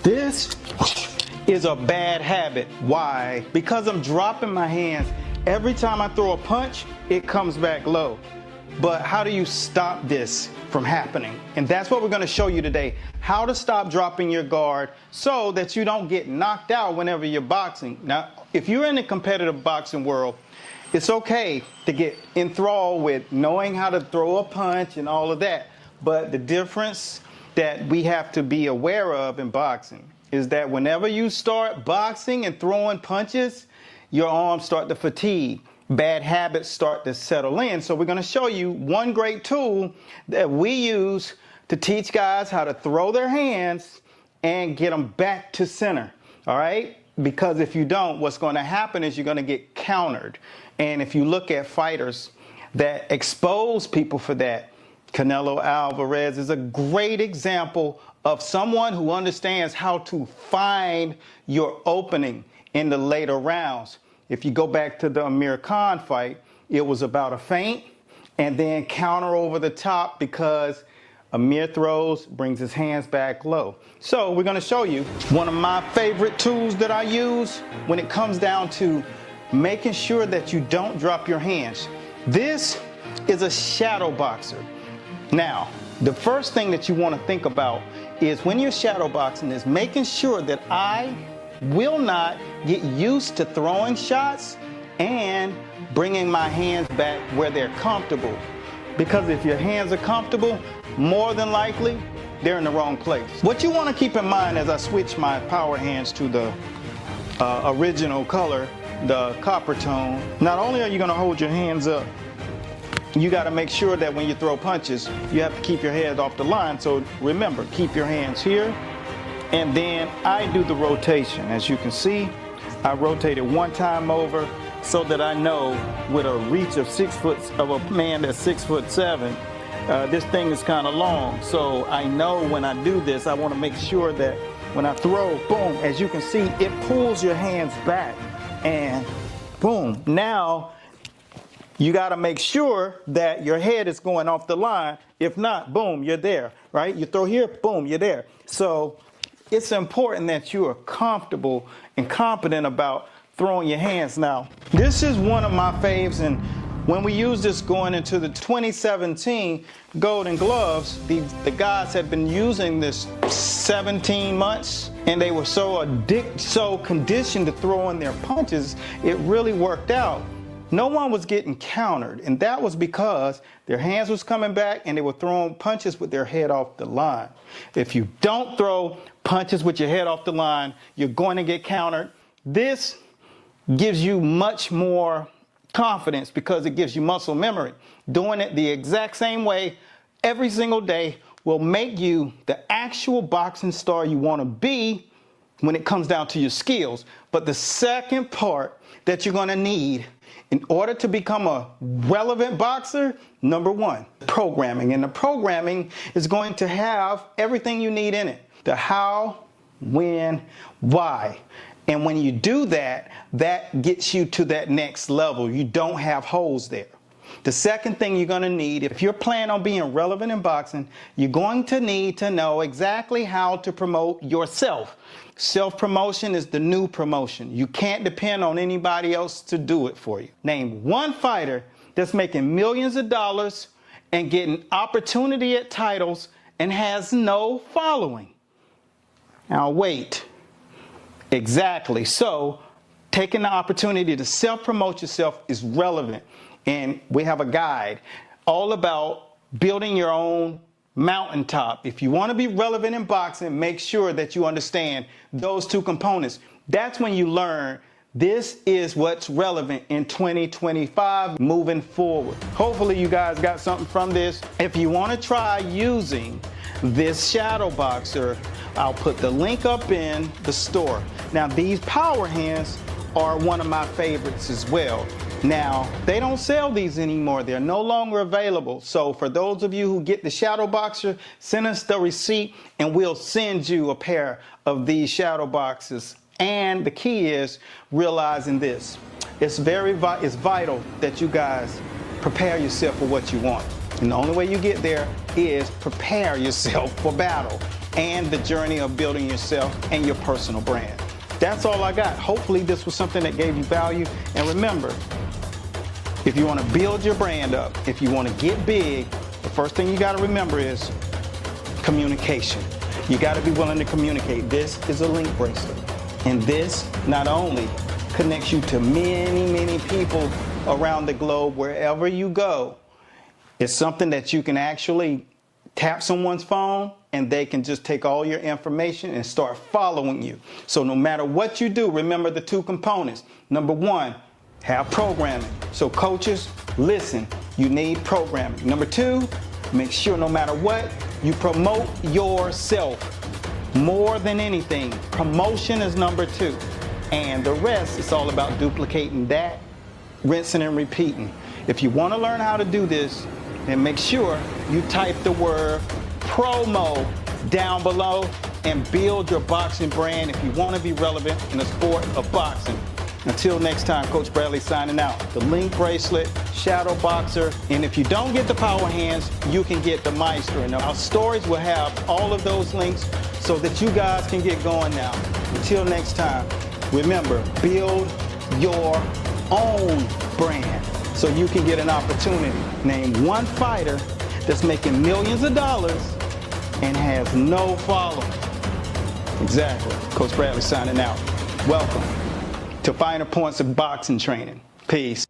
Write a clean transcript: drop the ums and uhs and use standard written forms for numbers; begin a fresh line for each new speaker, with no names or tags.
This is a bad habit. Why? Because I'm dropping my hands. Every time I throw a punch, it comes back low. But how do you stop this from happening? And that's what we're going to show you today. How to stop dropping your guard so that you don't get knocked out whenever you're boxing. Now, if you're in the competitive boxing world, it's okay to get enthralled with knowing how to throw a punch and all of that. But the difference that we have to be aware of in boxing is that whenever you start boxing and throwing punches, your arms start to fatigue. Bad habits start to settle in. So we're going to show you one great tool that we use to teach guys how to throw their hands and get them back to center. All right? Because if you don't, what's going to happen is you're going to get countered. And if you look at fighters that expose people for that, Canelo Alvarez is a great example of someone who understands how to find your opening in the later rounds. If you go back to the Amir Khan fight, it was about a feint and then counter over the top because Amir throws, brings his hands back low. So we're going to show you one of my favorite tools that I use when it comes down to making sure that you don't drop your hands. This is a shadow boxer. Now, the first thing that you want to think about is when you're shadow boxing is making sure that I will not get used to throwing shots and bringing my hands back where they're comfortable. Because if your hands are comfortable, more than likely, they're in the wrong place. What you want to keep in mind as I switch my power hands to the original color, the copper tone, not only are you going to hold your hands up, you got to make sure that when you throw punches, you have to keep your head off the line. So remember, keep your hands here. And then I do the rotation. As you can see, I rotate it one time over so that I know with a reach of 6 foot of a man that's 6'7", this thing is kind of long. So I know when I do this, I want to make sure that when I throw, boom, as you can see, it pulls your hands back and boom. Now, you got to make sure that your head is going off the line. If not, boom, you're there, right? You throw here, boom, you're there. So it's important that you are comfortable and confident about throwing your hands. Now, this is one of my faves, and when we use this going into the 2017 Golden Gloves, the guys had been using this 17 months, and they were so conditioned to throwing their punches, it really worked out. No one was getting countered, and that was because their hands was coming back and they were throwing punches with their head off the line. If you don't throw punches with your head off the line, you're going to get countered. This gives you much more confidence because it gives you muscle memory. Doing it the exact same way every single day will make you the actual boxing star you want to be when it comes down to your skills. But the second part that you're going to need in order to become a relevant boxer, number one, programming. And the programming is going to have everything you need in it. The how, when, why. And when you do that, that gets you to that next level. You don't have holes there. The second thing you're going to need, if you're planning on being relevant in boxing, you're going to need to know exactly how to promote yourself. Self-promotion is the new promotion. You can't depend on anybody else to do it for you. Name one fighter that's making millions of dollars and getting opportunity at titles and has no following. Now wait. Exactly. So taking the opportunity to self-promote yourself is relevant. And we have a guide all about building your own mountaintop. If you want to be relevant in boxing, make sure that you understand those two components. That's when you learn this is what's relevant in 2025 moving forward. Hopefully you guys got something from this. If you want to try using this shadow boxer, I'll put the link up in the store. Now these power hands are one of my favorites as well. Now, they don't sell these anymore. They're no longer available. So for those of you who get the shadow boxer, send us the receipt and we'll send you a pair of these shadow boxes. And the key is realizing this. It's vital that you guys prepare yourself for what you want. And the only way you get there is prepare yourself for battle. and the journey of building yourself and your personal brand. That's all I got. Hopefully this was something that gave you value. And remember, if you want to build your brand up, if you want to get big, the first thing you got to remember is communication. You got to be willing to communicate. This is a link bracelet. And this not only connects you to many, many people around the globe, wherever you go. It's something that you can actually tap someone's phone and they can just take all your information and start following you. So no matter what you do, remember the two components. Number one, have programming. So coaches, listen, you need programming. Number two, make sure no matter what, you promote yourself. More than anything, promotion is number two. And the rest is all about duplicating that, rinsing and repeating. If you want to learn how to do this, then make sure you type the word promo down below and build your boxing brand if you want to be relevant in the sport of boxing. Until next time, Coach Bradley signing out. The link bracelet, shadow boxer, and if you don't get the power hands, you can get the Maestro. And our stories will have all of those links so that you guys can get going now. Until next time, remember, build your own brand so you can get an opportunity. Name one fighter that's making millions of dollars and has no following. Exactly. Coach Bradley signing out. Welcome to Finer Points of Boxing Training. Peace.